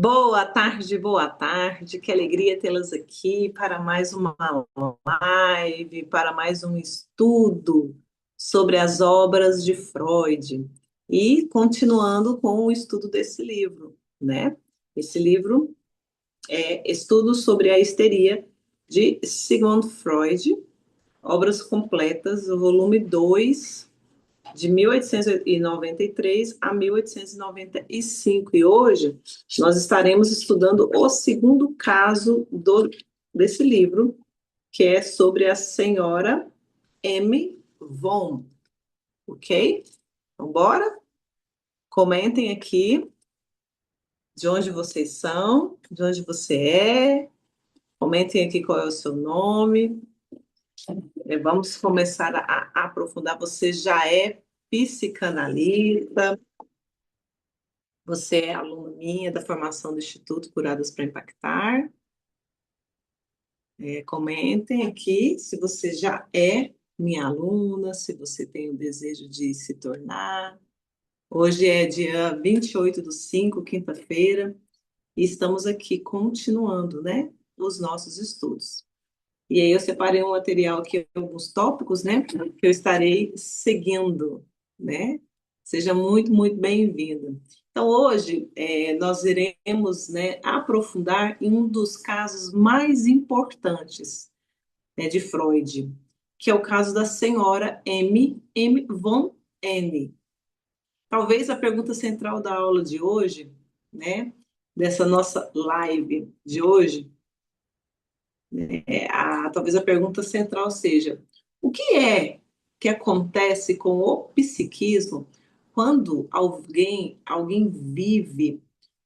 Boa tarde, que alegria tê-las aqui para mais uma live, para mais um estudo sobre as obras de Freud. E continuando com o estudo desse livro, né? Esse livro é Estudo sobre a Histeria, de Sigmund Freud, Obras Completas, o volume 2 de 1893 a 1895. E hoje nós estaremos estudando o segundo caso desse livro, que é sobre a senhora M. Von, ok? Então, bora? Comentem aqui de onde vocês são, de onde você é. Comentem aqui qual é o seu nome. Vamos começar a aprofundar. Você já é psicanalista? Você é aluna minha da formação do Instituto Curadas para Impactar? Comentem aqui se você já é minha aluna, se você tem o desejo de se tornar. Hoje é dia 28/5, quinta-feira, e estamos aqui continuando, né, os nossos estudos. E aí eu separei um material aqui, alguns tópicos, né, que eu estarei seguindo, né? Seja muito, muito bem-vinda. Então, hoje, nós iremos, né, aprofundar em um dos casos mais importantes, né, de Freud, que é o caso da senhora M. von N. Talvez a pergunta central da aula de hoje, né, dessa nossa live de hoje, talvez a pergunta central seja: o que é que acontece com o psiquismo quando alguém vive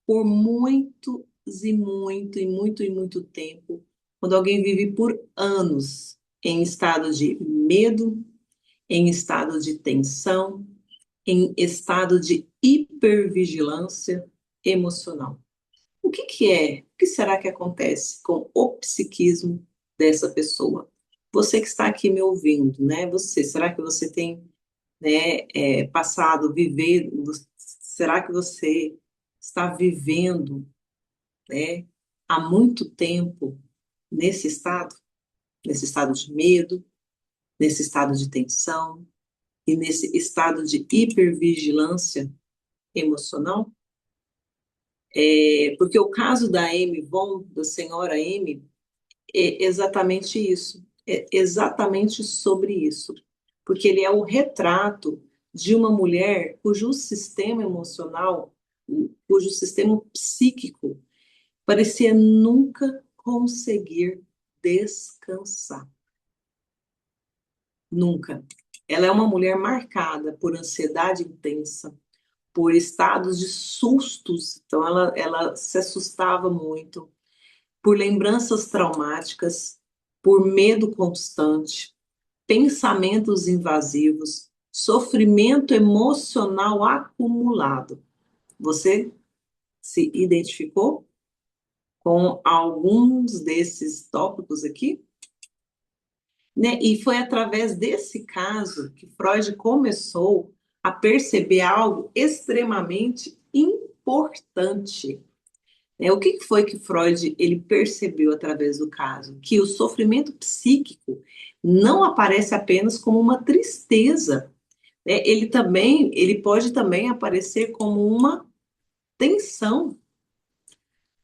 por muito tempo, quando alguém vive por anos em estado de medo, em estado de tensão, em estado de hipervigilância emocional? O que será que acontece com o psiquismo dessa pessoa? Você que está aqui me ouvindo, né? Será que você tem, né, passado, será que você está vivendo, né, há muito tempo nesse estado de medo, nesse estado de tensão e nesse estado de hipervigilância emocional? Porque o caso da Amy Von, da senhora M, é exatamente isso, é exatamente sobre isso, porque ele é o retrato de uma mulher cujo sistema emocional, cujo sistema psíquico parecia nunca conseguir descansar, nunca. Ela é uma mulher marcada por ansiedade intensa, por estados de sustos, então ela se assustava muito, por lembranças traumáticas, por medo constante, pensamentos invasivos, sofrimento emocional acumulado. Você se identificou com alguns desses tópicos aqui? Né? E foi através desse caso que Freud começou a perceber algo extremamente importante. O que foi que Freud ele percebeu através do caso? Que o sofrimento psíquico não aparece apenas como uma tristeza, né? Ele pode também aparecer como uma tensão.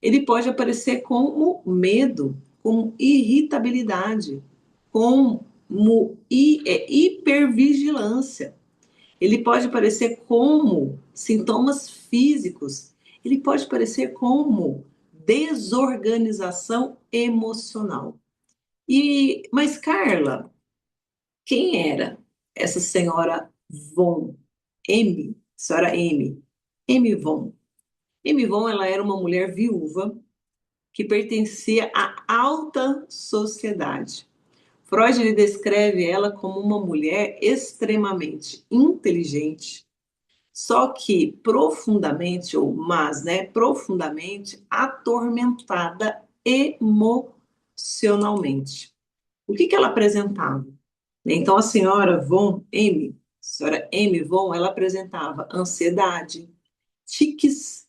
Ele pode aparecer como medo, como irritabilidade, como hipervigilância. Ele pode aparecer como sintomas físicos. Ele pode aparecer como desorganização emocional. Mas Carla, quem era essa senhora Von M? Senhora M. M. Von. M. Von, ela era uma mulher viúva que pertencia à alta sociedade. Freud ele descreve ela como uma mulher extremamente inteligente, só que profundamente atormentada emocionalmente. O que ela apresentava? Então, senhora M. Von, ela apresentava ansiedade, tiques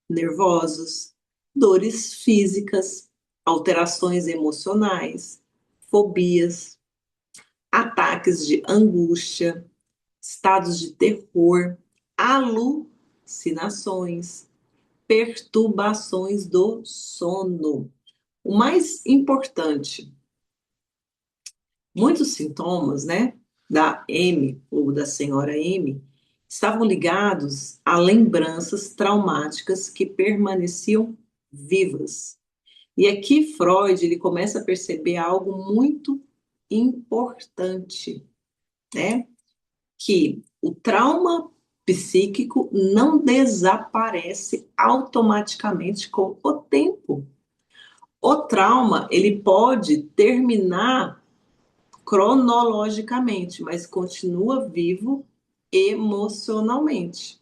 nervosos, dores físicas, alterações emocionais, fobias, ataques de angústia, estados de terror, alucinações, perturbações do sono. O mais importante, muitos sintomas, né, da M ou da senhora M estavam ligados a lembranças traumáticas que permaneciam vivas. E aqui Freud ele começa a perceber algo muito importante, né? Que o trauma psíquico não desaparece automaticamente com o tempo. O trauma, ele pode terminar cronologicamente, mas continua vivo emocionalmente,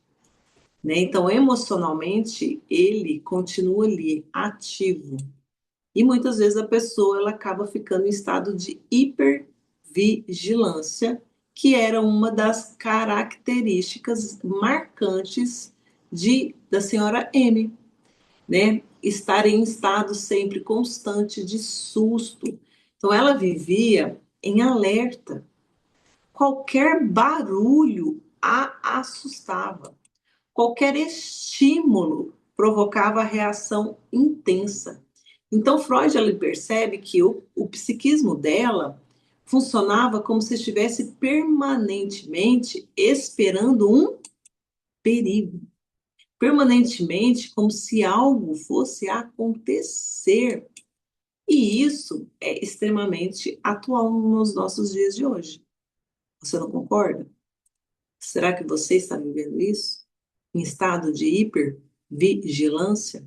né? Então, emocionalmente, ele continua ali ativo. E muitas vezes a pessoa ela acaba ficando em estado de hipervigilância, que era uma das características marcantes da senhora M, né? Estar em estado sempre constante de susto. Então ela vivia em alerta. Qualquer barulho a assustava. Qualquer estímulo provocava reação intensa. Então, Freud ele percebe que o psiquismo dela funcionava como se estivesse permanentemente esperando um perigo. Permanentemente, como se algo fosse acontecer. E isso é extremamente atual nos nossos dias de hoje. Você não concorda? Será que você está vivendo isso? Em estado de hipervigilância?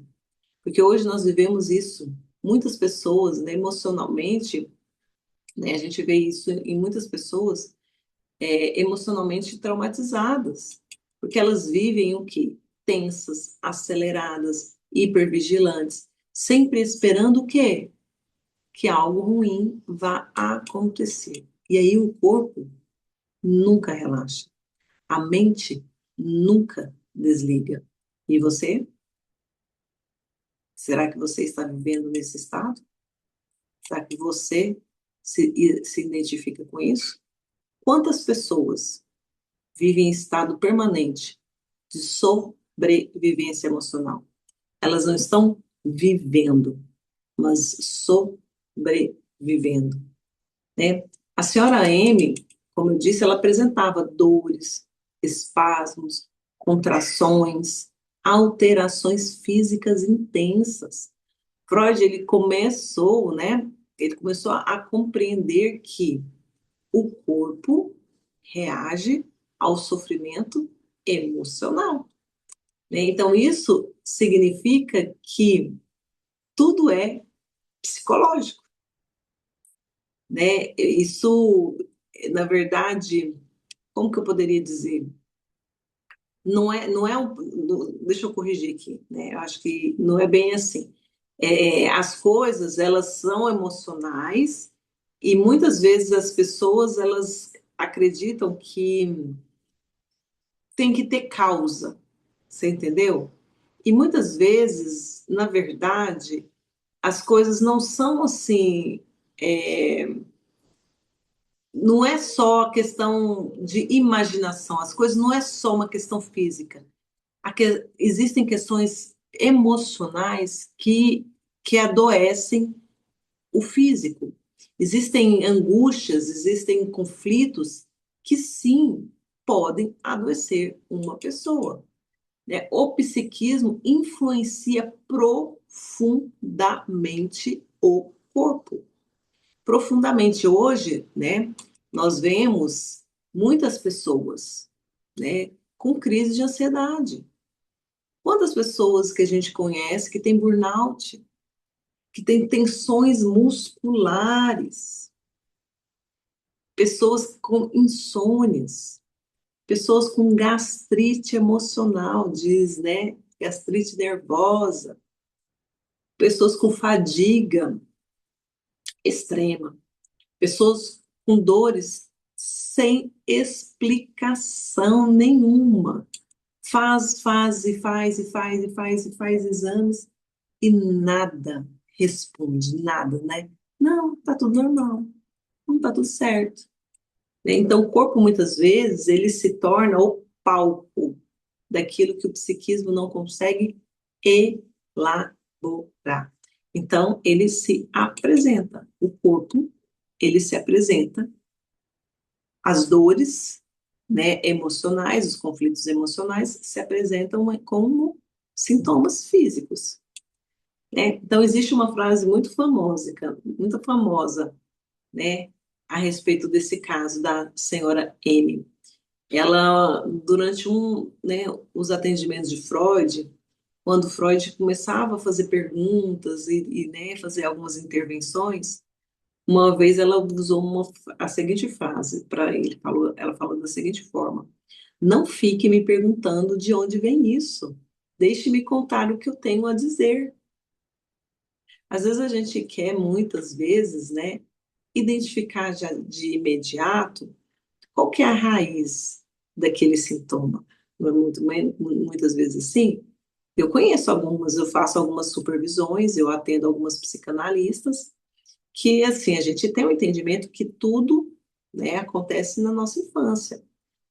Porque hoje nós vivemos isso. Muitas pessoas, né, emocionalmente, né, a gente vê isso em muitas pessoas emocionalmente traumatizadas. Porque elas vivem o quê? Tensas, aceleradas, hipervigilantes, sempre esperando o quê? Que algo ruim vá acontecer. E aí o corpo nunca relaxa. A mente nunca desliga. E você? Será que você está vivendo nesse estado? Será que você se identifica com isso? Quantas pessoas vivem em estado permanente de sobrevivência emocional? Elas não estão vivendo, mas sobrevivendo, né? A senhora M, como eu disse, ela apresentava dores, espasmos, contrações, alterações físicas intensas. Freud, ele começou, né? Ele começou a compreender que o corpo reage ao sofrimento emocional, né? Então, isso significa que tudo é psicológico, né? Isso, na verdade, como que eu poderia dizer? Deixa eu corrigir aqui, né? Eu acho que não é bem assim. As coisas, elas são emocionais e muitas vezes as pessoas, elas acreditam que tem que ter causa, você entendeu? E muitas vezes, na verdade, as coisas não são assim, é, não é só a questão de imaginação, as coisas não é só uma questão física. Existem questões emocionais que adoecem o físico. Existem angústias, existem conflitos que sim podem adoecer uma pessoa, né? O psiquismo influencia profundamente o corpo. Profundamente hoje, né, nós vemos muitas pessoas, né, com crise de ansiedade. Quantas pessoas que a gente conhece que tem burnout, que tem tensões musculares, pessoas com insônias, pessoas com gastrite emocional, diz, né? Gastrite nervosa, pessoas com fadiga extrema, pessoas com dores sem explicação nenhuma. Faz e faz e faz e faz exames e nada responde, nada, né? Não, tá tudo normal, não tá tudo certo. Né? Então, o corpo, muitas vezes, ele se torna o palco daquilo que o psiquismo não consegue elaborar. Então, ele se apresenta, o corpo, ele se apresenta, as dores, né, emocionais, os conflitos emocionais se apresentam como sintomas físicos. Né? Então, existe uma frase muito famosa, né, a respeito desse caso da senhora M. Ela, durante né, os atendimentos de Freud, quando Freud começava a fazer perguntas né, fazer algumas intervenções, uma vez ela usou a seguinte frase para ele, ela falou da seguinte forma: não fique me perguntando de onde vem isso. Deixe-me contar o que eu tenho a dizer. Às vezes a gente quer, muitas vezes, né, identificar já de imediato qual que é a raiz daquele sintoma. Não é muitas vezes assim? Eu conheço algumas, eu faço algumas supervisões, eu atendo algumas psicanalistas, que assim, a gente tem um entendimento que tudo, né, acontece na nossa infância,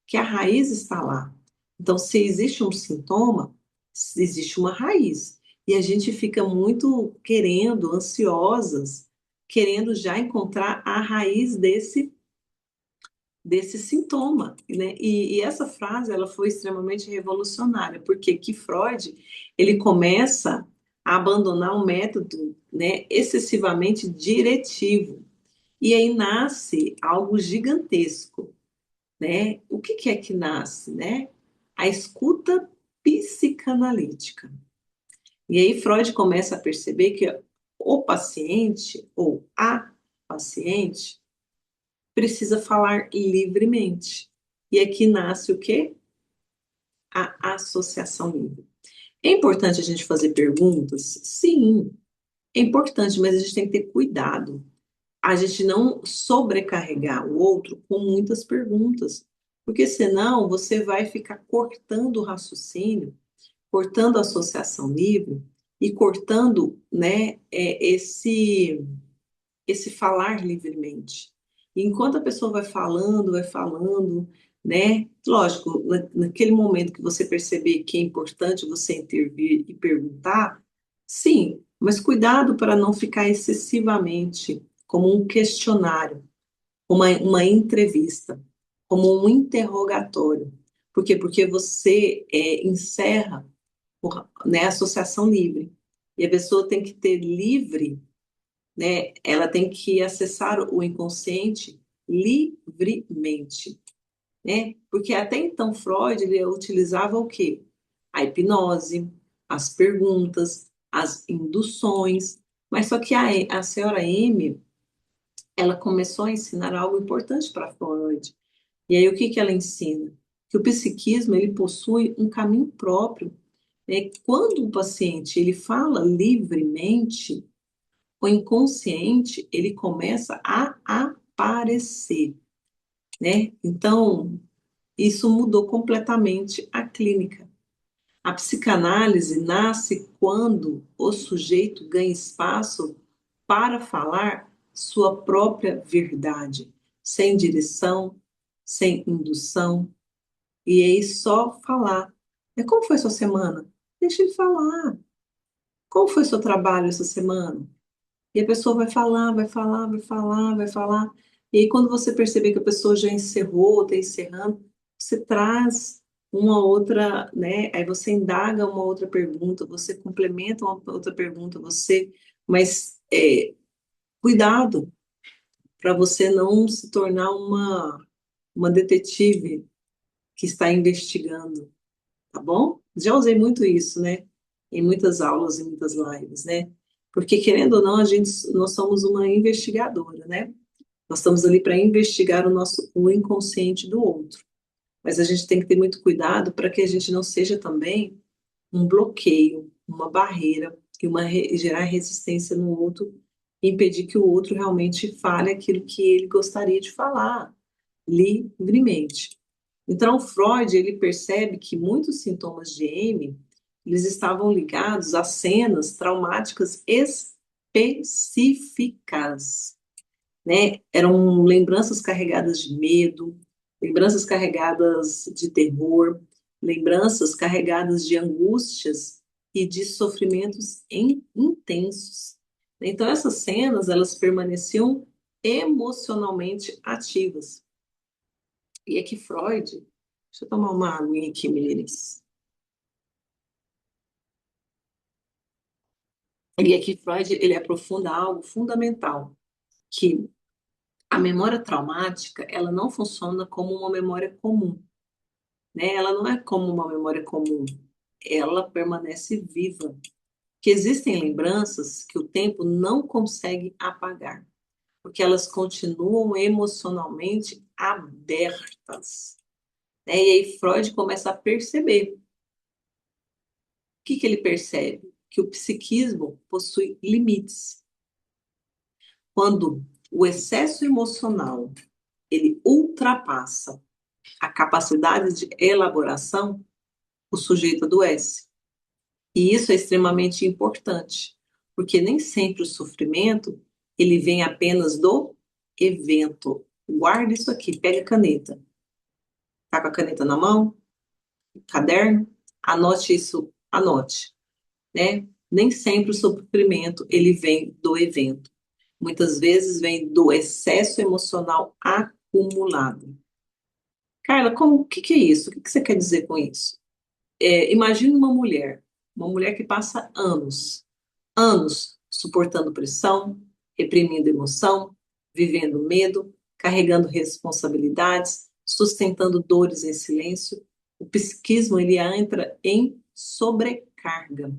que a raiz está lá. Então, se existe um sintoma, existe uma raiz. E a gente fica muito querendo, ansiosas, querendo já encontrar a raiz desse sintoma, né? E essa frase ela foi extremamente revolucionária, porque que Freud ele começa a abandonar um método, né, excessivamente diretivo. E aí nasce algo gigantesco, né? O que é que nasce, né? A escuta psicanalítica. E aí Freud começa a perceber que o paciente ou a paciente precisa falar livremente. E aqui nasce o quê? A associação livre. É importante a gente fazer perguntas? Sim, é importante, mas a gente tem que ter cuidado. A gente não sobrecarregar o outro com muitas perguntas, porque senão você vai ficar cortando o raciocínio, cortando a associação livre e cortando, né, esse falar livremente. E enquanto a pessoa vai falando, né? Lógico, naquele momento que você perceber que é importante você intervir e perguntar, sim, mas cuidado para não ficar excessivamente como um questionário, uma entrevista, como um interrogatório. Por quê? Porque você encerra, né, a associação livre. E a pessoa tem que ter livre, né? Ela tem que acessar o inconsciente livremente, né? Porque até então Freud ele utilizava o quê? A hipnose, as perguntas, as induções, mas só que a senhora M, ela começou a ensinar algo importante para Freud. E aí o que que ela ensina? Que o psiquismo ele possui um caminho próprio, né? Quando o paciente ele fala livremente, o inconsciente ele começa a aparecer, né? Então, isso mudou completamente a clínica. A psicanálise nasce quando o sujeito ganha espaço para falar sua própria verdade, sem direção, sem indução, e aí só falar. Como foi sua semana? Deixa ele falar. Como foi seu trabalho essa semana? E a pessoa vai falar, vai falar, vai falar, vai falar. E aí, quando você perceber que a pessoa já encerrou, está encerrando, você traz uma outra, né? Aí você indaga uma outra pergunta, você complementa uma outra pergunta, mas cuidado para você não se tornar uma detetive que está investigando, tá bom? Já usei muito isso, né? Em muitas aulas, em muitas lives, né? Porque, querendo ou não, nós somos uma investigadora, né? Nós estamos ali para investigar o inconsciente do outro. Mas a gente tem que ter muito cuidado para que a gente não seja também um bloqueio, uma barreira gerar resistência no outro e impedir que o outro realmente fale aquilo que ele gostaria de falar livremente. Então, Freud ele percebe que muitos sintomas de M eles estavam ligados a cenas traumáticas específicas, né? Eram lembranças carregadas de medo, lembranças carregadas de terror, lembranças carregadas de angústias e de sofrimentos intensos. Então, essas cenas, elas permaneciam emocionalmente ativas. E é que Freud, deixa eu tomar uma aguinha aqui, Meiris. E é que Freud, ele aprofunda algo fundamental, que a memória traumática, ela não funciona como uma memória comum, né? Ela não é como uma memória comum, ela permanece viva. Que existem lembranças que o tempo não consegue apagar, porque elas continuam emocionalmente abertas, né? E aí Freud começa a perceber. O que ele percebe? Que o psiquismo possui limites. Quando o excesso emocional ele ultrapassa a capacidade de elaboração, o sujeito adoece. E isso é extremamente importante, porque nem sempre o sofrimento ele vem apenas do evento. Guarda isso aqui, pega a caneta. Tá com a caneta na mão, caderno, anote isso, anote, né? Nem sempre o sofrimento ele vem do evento. Muitas vezes vem do excesso emocional acumulado. Carla, o que é isso? O que você quer dizer com isso? Imagine uma mulher que passa anos suportando pressão, reprimindo emoção, vivendo medo, carregando responsabilidades, sustentando dores em silêncio. O psiquismo ele entra em sobrecarga.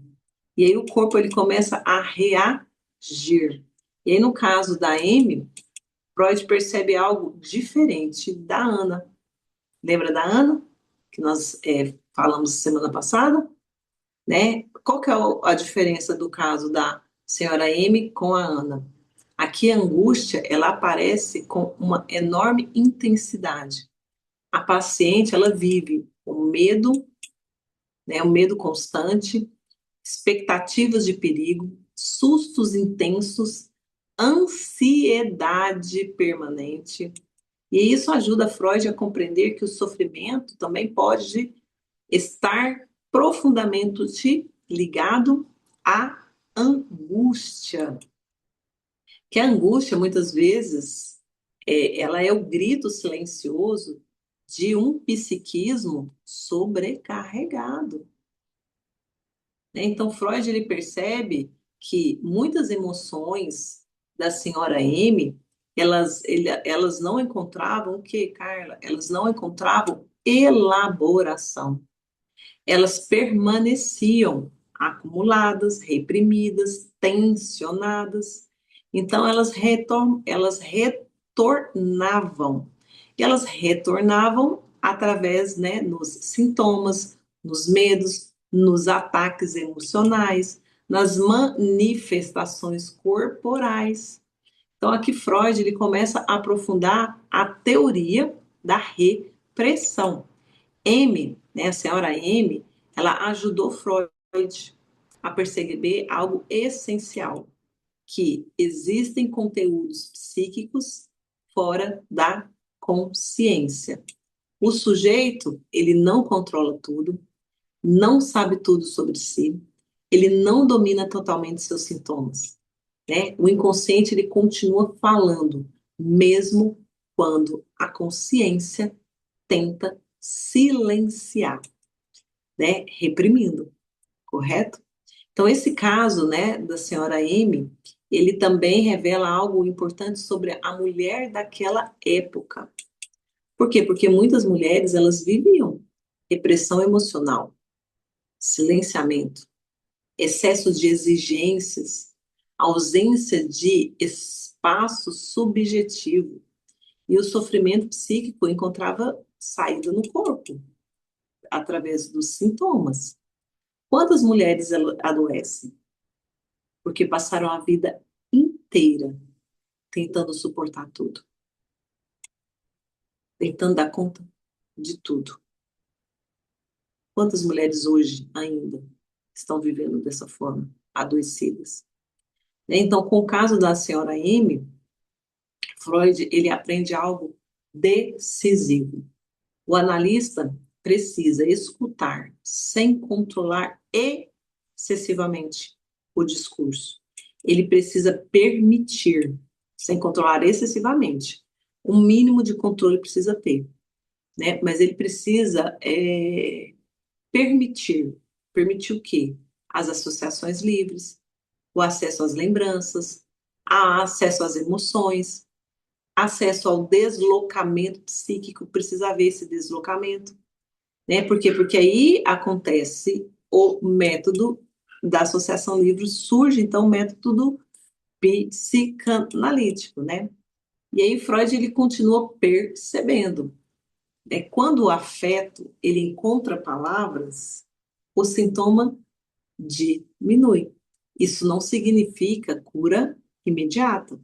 E aí o corpo ele começa a reagir. E aí no caso da Amy, Freud percebe algo diferente da Ana. Lembra da Ana? Que nós falamos semana passada? Né? Qual que é a diferença do caso da senhora M com a Ana? Aqui a angústia, ela aparece com uma enorme intensidade. A paciente, ela vive o medo, né, o medo constante, expectativas de perigo, sustos intensos, ansiedade permanente. E isso ajuda Freud a compreender que o sofrimento também pode estar profundamente ligado à angústia. Que a angústia, muitas vezes, ela é o grito silencioso de um psiquismo sobrecarregado, né? Então, Freud ele percebe que muitas emoções da senhora M, elas não encontravam o que, Carla? Elas não encontravam elaboração. Elas permaneciam acumuladas, reprimidas, tensionadas. Então, elas retornavam. E elas retornavam através, né, nos sintomas, nos medos, nos ataques emocionais, nas manifestações corporais. Então, aqui Freud ele começa a aprofundar a teoria da repressão. M, né, a senhora M, ela ajudou Freud a perceber algo essencial, que existem conteúdos psíquicos fora da consciência. O sujeito, ele não controla tudo, não sabe tudo sobre si, ele não domina totalmente seus sintomas, né? O inconsciente, ele continua falando, mesmo quando a consciência tenta silenciar, né? Reprimindo, correto? Então, esse caso, né, da senhora M, ele também revela algo importante sobre a mulher daquela época. Por quê? Porque muitas mulheres, elas viviam repressão emocional, silenciamento, excesso de exigências, ausência de espaço subjetivo. E o sofrimento psíquico encontrava saída no corpo, através dos sintomas. Quantas mulheres adoecem? Porque passaram a vida inteira tentando suportar tudo, tentando dar conta de tudo. Quantas mulheres hoje ainda? estão vivendo dessa forma, adoecidas. Então, com o caso da senhora M, Freud, ele aprende algo decisivo. O analista precisa escutar sem controlar excessivamente o discurso. Ele precisa permitir, sem controlar excessivamente. Um mínimo de controle precisa ter, né? Mas ele precisa permitir. Permitir o quê? As associações livres, o acesso às lembranças, a acesso às emoções, acesso ao deslocamento psíquico, precisa haver esse deslocamento, né? Por quê? Porque aí acontece o método da associação livre, surge então o método psicanalítico, né? E aí Freud ele continua percebendo, né? Quando o afeto ele encontra palavras, o sintoma diminui. Isso não significa cura imediata,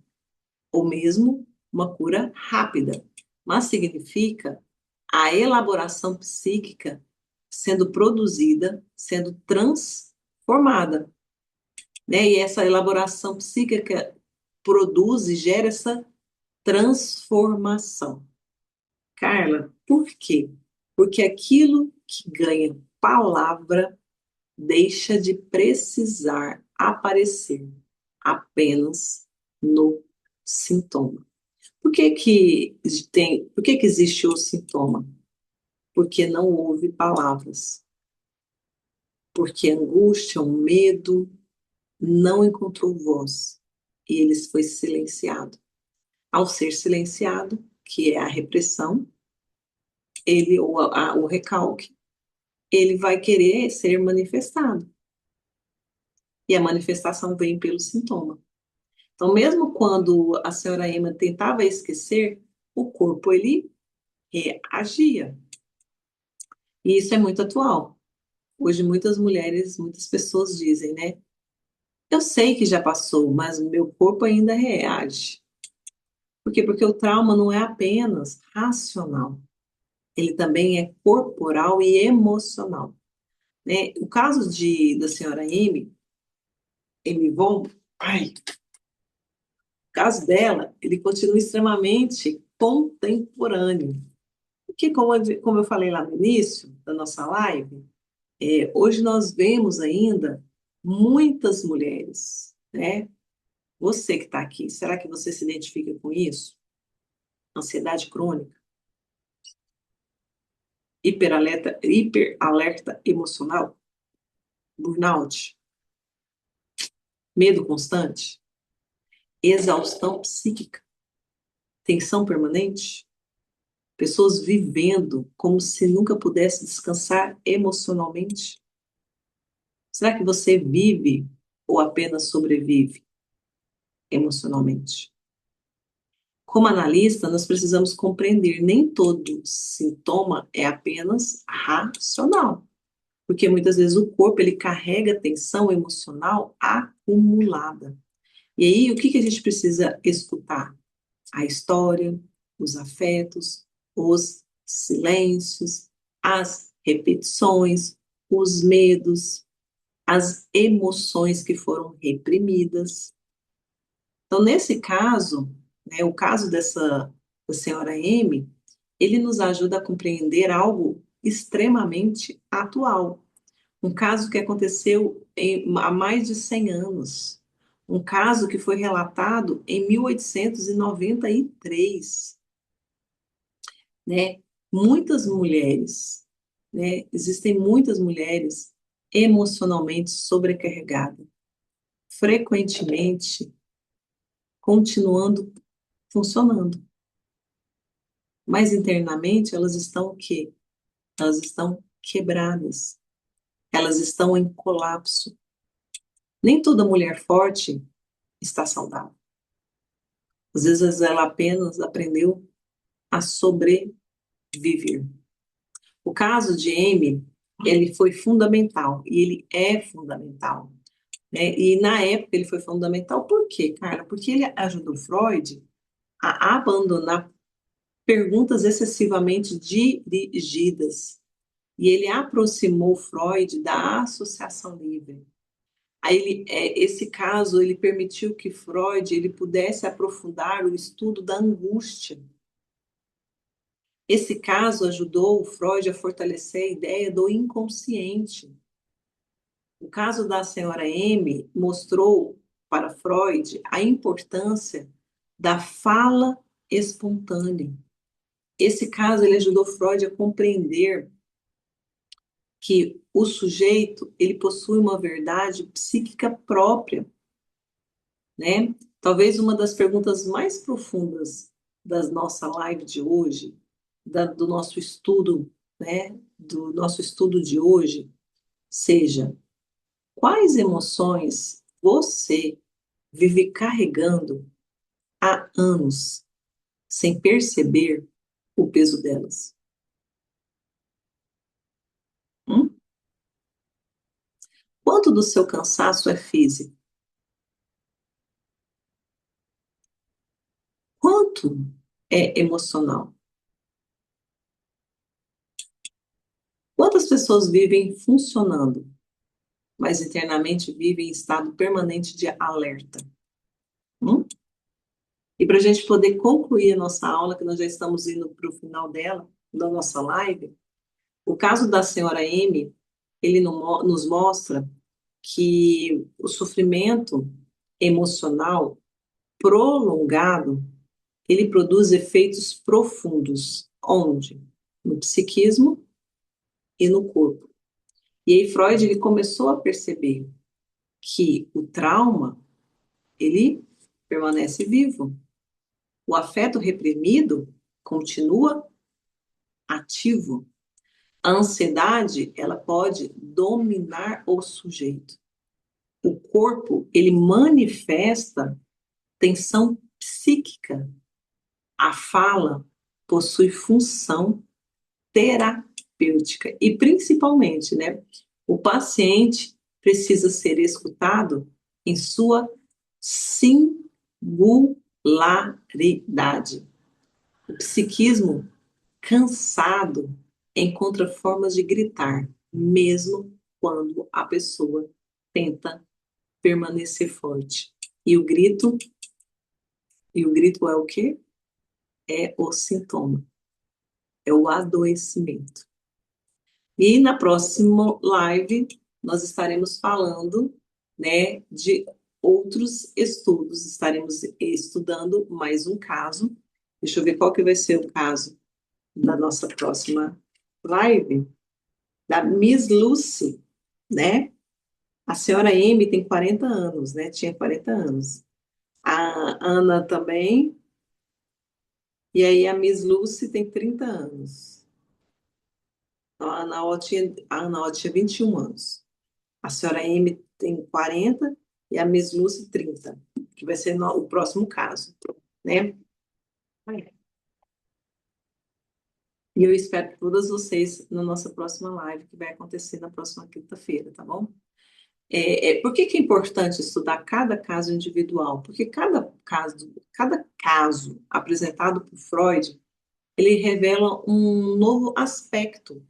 ou mesmo uma cura rápida, mas significa a elaboração psíquica sendo produzida, sendo transformada, né? E essa elaboração psíquica produz e gera essa transformação. Carla, por quê? Porque aquilo que ganha palavra deixa de precisar aparecer apenas no sintoma. Por que que existe o sintoma? Porque não houve palavras. Porque a angústia, o medo não encontrou voz e ele foi silenciado. Ao ser silenciado, que é a repressão, ele ou o recalque, ele vai querer ser manifestado. E a manifestação vem pelo sintoma. Então, mesmo quando a senhora Emma tentava esquecer, o corpo ele reagia. E isso é muito atual. Hoje muitas mulheres, muitas pessoas dizem, né? Eu sei que já passou, mas o meu corpo ainda reage. Por quê? Porque o trauma não é apenas racional, ele também é corporal e emocional, né? O caso da senhora Amy Von, o caso dela, ele continua extremamente contemporâneo. Porque, como eu falei lá no início da nossa live, hoje nós vemos ainda muitas mulheres, né? Você que está aqui, será que você se identifica com isso? Ansiedade crônica, hiperalerta emocional, burnout, medo constante, exaustão psíquica, tensão permanente, pessoas vivendo como se nunca pudesse descansar emocionalmente. Será que você vive ou apenas sobrevive emocionalmente? Como analista, nós precisamos compreender nem todo sintoma é apenas racional, porque muitas vezes o corpo ele carrega tensão emocional acumulada. E aí, o que que a gente precisa escutar? A história, os afetos, os silêncios, as repetições, os medos, as emoções que foram reprimidas. Então, nesse caso, né, o caso da senhora M, ele nos ajuda a compreender algo extremamente atual. Um caso que aconteceu há mais de 100 anos. Um caso que foi relatado em 1893, né? Muitas mulheres, né? Existem muitas mulheres emocionalmente sobrecarregadas, frequentemente continuando funcionando, mas internamente elas estão o quê? Elas estão quebradas, elas estão em colapso. Nem toda mulher forte está saudável. Às vezes ela apenas aprendeu a sobreviver. O caso de Amy, ele foi fundamental, e ele é fundamental, né? E na época ele foi fundamental, por quê, Carla? Porque ele ajudou Freud a abandonar perguntas excessivamente dirigidas, e ele aproximou Freud da associação livre. Aí esse caso ele permitiu que Freud ele pudesse aprofundar o estudo da angústia. Esse caso ajudou o Freud a fortalecer a ideia do inconsciente. O caso da senhora M mostrou para Freud a importância da fala espontânea. Esse caso ele ajudou Freud a compreender que o sujeito ele possui uma verdade psíquica própria, né? Talvez uma das perguntas mais profundas da nossa live de hoje, do nosso estudo, né? Do nosso estudo de hoje, seja: quais emoções você vive carregando há anos sem perceber o peso delas? Hum? Quanto do seu cansaço é físico? Quanto é emocional? Quantas pessoas vivem funcionando, mas internamente vivem em estado permanente de alerta? Hum? E para a gente poder concluir a nossa aula, que nós já estamos indo para o final dela, da nossa live, o caso da senhora M, ele nos mostra que o sofrimento emocional prolongado, ele produz efeitos profundos. Onde? No psiquismo e no corpo. E aí Freud ele começou a perceber que o trauma, ele permanece vivo. O afeto reprimido continua ativo. A ansiedade, ela pode dominar o sujeito. O corpo, ele manifesta tensão psíquica. A fala possui função terapêutica e principalmente, né, o paciente precisa ser escutado em sua singularidade. O psiquismo cansado encontra formas de gritar, mesmo quando a pessoa tenta permanecer forte. E o grito é o quê? É o sintoma, é o adoecimento. E na próxima live nós estaremos falando, né, de outros estudos, estaremos estudando mais um caso. Deixa eu ver qual que vai ser o caso da nossa próxima live, da Miss Lucy, né? A senhora M tem 40 anos, né? Tinha 40 anos. A Ana também, e aí a Miss Lucy tem 30 anos. Então, a Ana O tinha 21 anos. A senhora M tem 40 e a Miss Lucy 30, que vai ser o próximo caso, né? E eu espero todas vocês na nossa próxima live, que vai acontecer na próxima quinta-feira, tá bom? Por que que é importante estudar cada caso individual? Porque cada caso apresentado por Freud, ele revela um novo aspecto.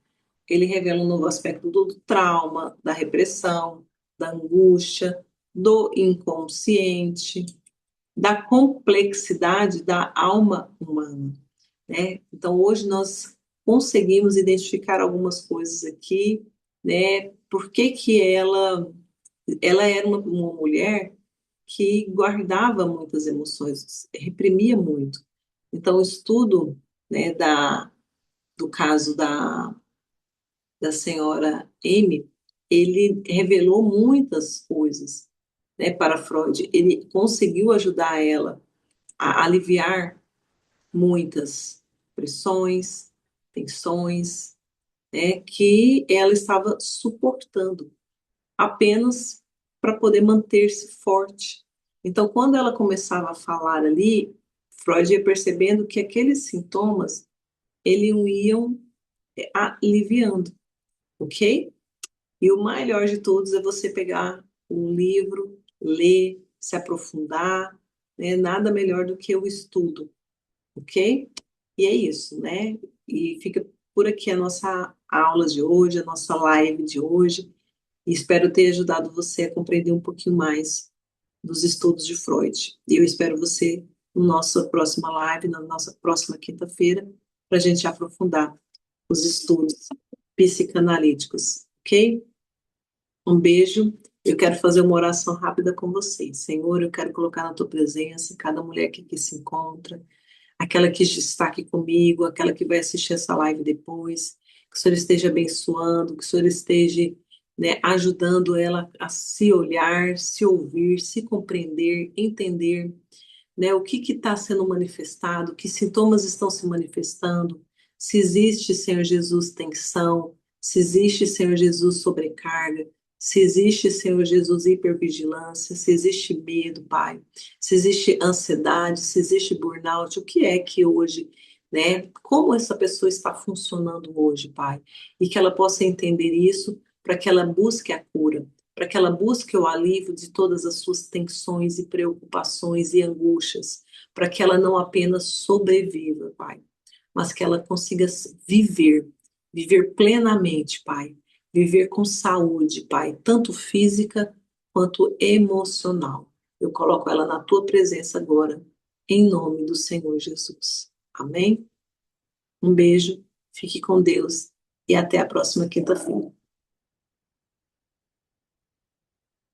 Ele revela um novo aspecto do trauma, da repressão, da angústia, do inconsciente, da complexidade da alma humana, né? Então, hoje nós conseguimos identificar algumas coisas aqui, né? Por que que ela era uma mulher que guardava muitas emoções, reprimia muito. Então, o estudo, né, do caso da senhora M, ele revelou muitas coisas, né, para Freud. Ele conseguiu ajudar ela a aliviar muitas pressões, tensões, né, que ela estava suportando apenas para poder manter-se forte. Então, quando ela começava a falar ali, Freud ia percebendo que aqueles sintomas eles iam aliviando, ok? E o melhor de todos é você pegar um livro, ler, se aprofundar, né? Nada melhor do que o estudo, ok? E é isso, né? E fica por aqui a nossa aula de hoje, a nossa live de hoje, e espero ter ajudado você a compreender um pouquinho mais dos estudos de Freud. E eu espero você na nossa próxima live, na nossa próxima quinta-feira, para a gente aprofundar os estudos psicanalíticos, ok? Um beijo. Eu quero fazer uma oração rápida com vocês. Senhor, eu quero colocar na tua presença cada mulher que aqui se encontra, aquela que está aqui comigo, aquela que vai assistir essa live depois. Que o Senhor esteja abençoando, que o Senhor esteja, né, ajudando ela a se olhar, se ouvir, se compreender, entender, né, o que está sendo manifestado, que sintomas estão se manifestando, se existe, Senhor Jesus, tensão, se existe, Senhor Jesus, sobrecarga, se existe, Senhor Jesus, hipervigilância, se existe medo, Pai, se existe ansiedade, se existe burnout, o que é que hoje, né, como essa pessoa está funcionando hoje, Pai, e que ela possa entender isso para que ela busque a cura, para que ela busque o alívio de todas as suas tensões e preocupações e angústias, para que ela não apenas sobreviva, Pai, mas que ela consiga viver, viver plenamente, Pai, viver com saúde, Pai, tanto física quanto emocional. Eu coloco ela na tua presença agora, em nome do Senhor Jesus. Amém? Um beijo, fique com Deus e até a próxima quinta-feira.